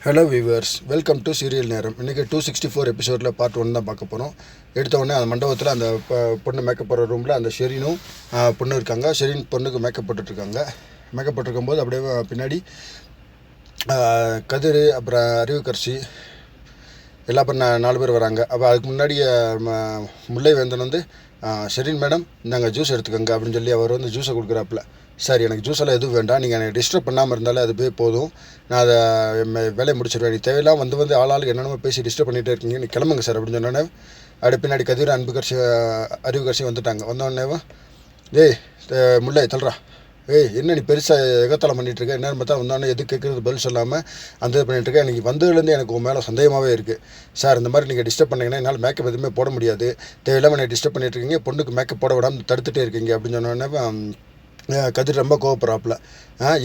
Hello viewers, welcome to serial நேரம். இன்றைக்கி 264 எபிசோடில் பார்ட் 1 தான் பார்க்க போகிறோம். எடுத்த உடனே அந்த மண்டபத்தில் அந்த பொண்ணு மேக்கப் போடுற ரூமில் அந்த ஷெரீனும் பொண்ணு இருக்காங்க. ஷெரீன் பொண்ணுக்கு மேக்கப் போட்டுட்ருக்காங்க. மேக்கப் போட்டிருக்கும்போது அப்படியே பின்னாடி கதிர், அப்புறம் அறிவுக்கரசி எல்லா பண்ண 4 பேர் வராங்க. அப்போ அதுக்கு முன்னாடி முல்லை வேந்தன் வந்து ஷெரீன் மேடம் நாங்கள் ஜூஸ் எடுத்துக்கோங்க அப்படின்னு சொல்லி அவர் வந்து ஜூஸை கொடுக்குறாப்புல. சார், எனக்கு ஜூஸ் எல்லாம் எதுவும் வேண்டாம், நீங்கள் எனக்கு டிஸ்டர்ப் பண்ணாமல் இருந்தாலே அது போதும், நான் அதை வேலையை முடிச்சிடுவேன், நீ தேவையில்லாம் வந்து ஆளாளுக்கு என்னென்னமோ பேசி டிஸ்டர்ப் பண்ணிகிட்டே இருக்கீங்க, நீ கிளம்புங்க சார் அப்படின்னு சொன்னோன்னே அப்படி பின்னாடி கதிர், அன்புக்கரசி, அறிவுக்கரசி வந்துட்டாங்க. வந்தோடனே ஏய் முல்லை தள்ளுறா, என்ன நீ பெருசாக எகத்தலை பண்ணிகிட்ருக்க, என்ன பார்த்தா வந்தோடனே எது கேட்குறது பதில் சொல்லாமல் அந்த இது பண்ணிகிட்ருக்கேன், எனக்கு வந்ததுலேருந்து எனக்கு உன் மேலே சந்தேகமாகவே இருக்குது சார். இந்த மாதிரி நீங்கள் டிஸ்டர்ப் பண்ணிங்கன்னா என்னால் மேக்கப் எதுவுமே போட முடியாது, தேவையில்லாமல் என்னை டிஸ்டர்ப் பண்ணிகிட்ருக்கீங்க, பொண்ணுக்கு மேக்கப் போட விடாமல் தடுத்துட்டே இருக்கீங்க அப்படின்னு சொன்னோடனே கதிர் ரொம்ப கோவப்படுறாப்புல.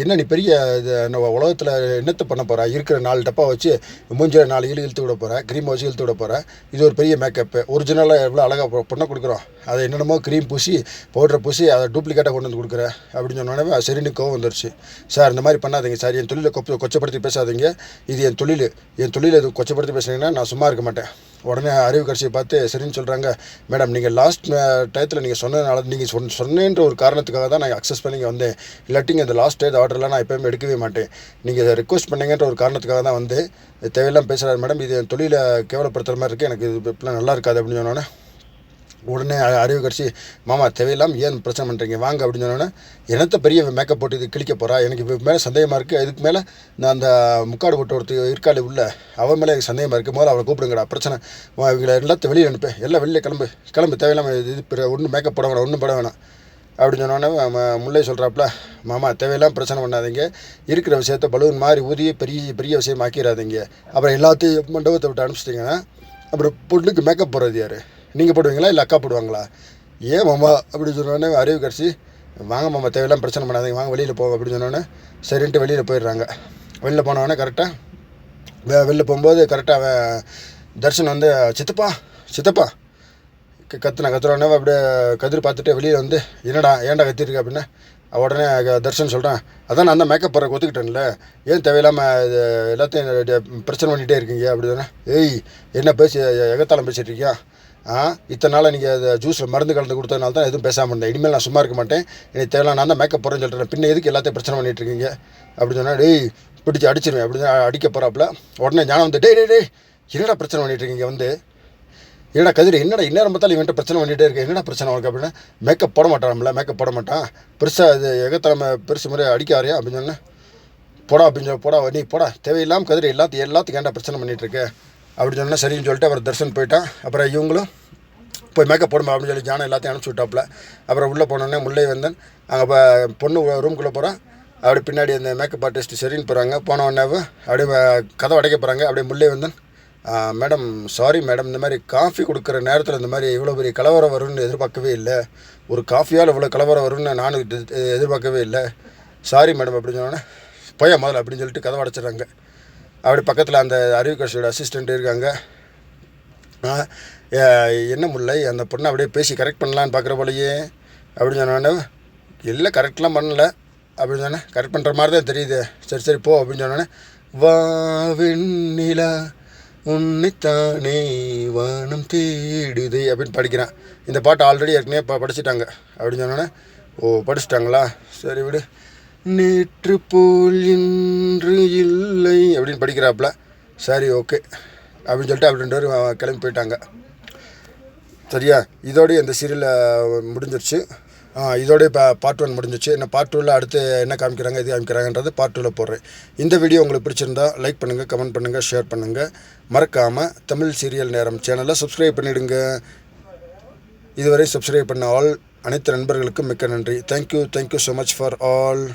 என்ன நீ பெரிய இது நம்ம உலகத்தில் என்னத்தை பண்ண போகிறா, இருக்கிற 4 டப்பா வச்சு மூஞ்சில் 4 இழுத்து விட போகிறேன், க்ரீமை வச்சு இழுத்து விட போகிறேன், இது ஒரு பெரிய மேக்கப்பு, ஒரிஜினலாக எவ்வளோ அழகாக பொண்ணை கொடுக்குறோம், அதை என்னென்னமோ க்ரீம் பூசி பவுடரை பூசி அதை டூப்ளிகேட்டாக கொண்டு வந்து கொடுக்குறேன் அப்படின்னு சொன்னோடனே சரின்னு கோவம் வந்துருச்சு. சார், இந்த மாதிரி பண்ணாதீங்க சார், என் தொழிலை கொச்சப்படுத்தி பேசாதீங்க, இது என் தொழில் இது கொச்சப்படுத்தி பேசுனீங்கன்னா நான் சும்மா இருக்க மாட்டேன். உடனே அறிவுக்கரசியை பார்த்து சரின்னு சொல்கிறாங்க, மேடம் நீங்கள் லாஸ்ட் டயத்தில் நீங்கள் சொன்னதுனால, நீங்கள் சொன்னேன்ற ஒரு காரணத்துக்காக தான் நான் அக்சஸ் பண்ணி வந்தேன், இல்லாட்டிங்க இந்த லாஸ்ட் டயத் ஆர்டர்லாம் நான் எப்போயுமே எடுக்கவே மாட்டேன், நீங்கள் இதை ரெக்வஸ்ட் பண்ணீங்கன்ற ஒரு காரணத்துக்காக தான் வந்து தேவையெல்லாம் பேசுகிறாரு மேடம், இது என் தொழிலை கேவலப்படுத்துகிற மாதிரி இருக்குது, எனக்கு இது இப்பெல்லாம் நல்லா இருக்காது அப்படின்னு சொன்னோன்னே உடனே அறிவுக்கரசி, மாமா தேவையில்லாமல் ஏன் பிரச்சனை பண்ணுறீங்க வாங்க அப்படின்னு சொன்னோன்னே, என்னத்தை பெரிய மேக்கப் போட்டு இது கிழிக்க போகிறா, எனக்கு இப்போ மேலே சந்தேகமாக இருக்குது, இதுக்கு மேலே நான் அந்த முக்காடு போட்டு ஒருத்தர் இருக்காள் உள்ள அவன் மேலே எனக்கு சந்தேகமாக இருக்குது, முதல்ல அவளை கூப்பிடுங்கடா, பிரச்சனை இவங்களை எல்லாத்தையும் வெளியே அனுப்பேன், எல்லாம் வெளியே கிளம்பு தேவையில்லாமல் இது ஒன்றும் மேக்கப் போட வேணாம், ஒன்றும் பட வேணாம் அப்படின்னு சொன்னோன்னே முல்லை சொல்கிறாப்புல, மாமா தேவையில்லாமல் பிரச்சனை பண்ணாதீங்க, இருக்கிற விஷயத்த பலூன் மாதிரி ஊதி பெரிய விஷயம் ஆக்கிடாதீங்க, அப்புறம் எல்லாத்தையும் மண்டபத்தை விட்டு அனுப்பிச்சிட்டிங்கன்னா அப்புறம் பொண்ணுக்கு மேக்கப் போடுறது யார், நீங்கள் போடுவீங்களா இல்லை அக்கா போடுவாங்களா, ஏன் மாமா அப்படின்னு சொன்னோடனே அறிவுக்கரசி, வாங்க மாமா தேவையில்லாம் பிரச்சனை பண்ணாதீங்க, வாங்க வெளியில் போங்க அப்படின்னு சொன்னோன்னே சரின்ட்டு வெளியில் போயிடுறாங்க. வெளியில் போனவொடனே கரெக்டாக வெளில போகும்போது கரெக்டாக அவன் தர்ஷன் வந்து சித்தப்பா கத்துறோடனே அப்படியே கதிர் பார்த்துட்டு வெளியில் வந்து ஏன்டா கத்திருக்க அப்படின்னா உடனே தர்ஷன் சொல்கிறான், அதான் நான் தான் மேக்கப் போடுற ஒத்துக்கிட்டேன்ல, ஏன் தேவையில்லாமல் இது எல்லாத்தையும் பிரச்சனை பண்ணிகிட்டே இருக்கீங்க அப்படின்னா, என்ன பேசி எகத்தாலம் பேசிகிட்டு இருக்கியா, இத்தனை நாள் நீங்கள் அதை ஜூஸில் மருந்து கலந்து கொடுத்ததுனால தான் எதுவும் பேசாமல் இருந்தேன், இனிமேல் நான் சும்மா இருக்க மாட்டேன், எனக்கு தேவையில்லாம் நான் தான் மேக்கப் போகிறேன்னு சொல்கிறேன், பின்ன எதுக்கு எல்லாத்தையும் பிரச்சனை பண்ணிகிட்டு இருக்கீங்க அப்படின்னு சொன்னால் பிடிச்சி அடிச்சிருவேன் அப்படின்னு அடிக்க போகிறாப்புல. உடனே ஞானம் வந்து டேய் என்னடா பிரச்சனை பண்ணிகிட்டு இருக்கீங்க வந்து, என்னடா கதிர் என்னடா இந்நேரம் பார்த்தாலும் இவன்ட்ட பிரச்சனை பண்ணிகிட்டே இருக்கு, என்னடா பிரச்சனை உனக்கு அப்படின்னா, மேக்கப் போட மாட்டான்ல, மேக்கப் போட மாட்டான், பெருசாக இது எகத்தலைமை பெருசு முறை அடிக்க ஆறியா அப்படின்னு சொன்னேன், போடா நீ போடா, தேவையில்லாமல் கதிர் எல்லாத்துக்கும் ஏன்டா பிரச்சனை பண்ணிகிட்ருக்க அப்படின்னு சொன்னால் சரின்னு சொல்லிட்டு அவர் தர்ஷன் போயிட்டான். அப்புறம் இவங்களும் போய் மேக்கப் போடுமா அப்படின்னு சொல்லி ஞானம் எல்லாத்தையும் அனுப்பிச்சி விட்டாப்புல. அப்புறம் உள்ளே போனோடனே முல்லை வந்தன் அங்கே பொண்ணு ரூம்குள்ளே போகிறான், அப்படி பின்னாடி அந்த மேக்கப் ஆர்டிஸ்ட் சரின்னு போகிறாங்க. போனோடனே அப்படியே கதை அடைக்க போகிறாங்க. அப்படியே முல்லை வந்தன், மேடம் சாரி மேடம், இந்த மாதிரி காஃபி கொடுக்குற நேரத்தில் இந்த மாதிரி இவ்வளோ பெரிய கலவரம் வரும்னு எதிர்பார்க்கவே இல்லை, ஒரு காஃபியால் இவ்வளோ கலவரம் வரும்னு நானும் எதிர்பார்க்கவே இல்லை, சாரி மேடம் அப்படின்னு சொன்னோன்னே போயா முதல்ல அப்படின்னு சொல்லிட்டு கதை அடைச்சிடுறாங்க. அப்படி பக்கத்தில் அந்த அறிவுக்கரசியோட அசிஸ்டண்ட் இருக்காங்க. என்ன முல்லை அந்த பொண்ணை அப்படியே பேசி கரெக்ட் பண்ணலான்னு பார்க்குற போலையே அப்படின்னு சொன்னோடனே, இல்லை கரெக்ட்லாம் பண்ணல அப்படின்னு சொன்னேன், கரெக்ட் பண்ணுற மாதிரி தான் தெரியுது, சரி போ அப்படின்னு சொன்னோன்னே, வா வெண்ணிலா உன்னைத்தானே வானம் தேடுதே அப்படின்னு படிக்கிறான். இந்த பாட்டு ஆல்ரெடி ஏற்கனவே படிச்சுட்டாங்க அப்படின்னு சொன்னோன்னே, படிச்சுட்டாங்களா, சரி விடு, நேற்று போல் இன்று இல்லை அப்படின்னு படிக்கிறாப்புல. சரி ஓகே அப்படின்னு சொல்லிட்டு அப்படி 2 பேரும் கிளம்பி போயிட்டாங்க. சரியா, இதோடய இந்த சீரியலில் முடிஞ்சிருச்சு. இதோடய இப்போ பார்ட் 1 முடிஞ்சிச்சு. என்ன பார்ட் 2ல் அடுத்து என்ன காமிக்கிறாங்க எது காமிக்கிறாங்கன்றது பார்ட் 2ல் போடுறேன். இந்த வீடியோ உங்களுக்கு பிடிச்சிருந்தா லைக் பண்ணுங்கள், கமெண்ட் பண்ணுங்கள், ஷேர் பண்ணுங்கள். மறக்காமல் தமிழ் சீரியல் நேரம் சேனலை சப்ஸ்கிரைப் பண்ணிவிடுங்க. இதுவரை சப்ஸ்கிரைப் பண்ண அனைத்து நண்பர்களுக்கும் மிக்க நன்றி. Thank you so much for all.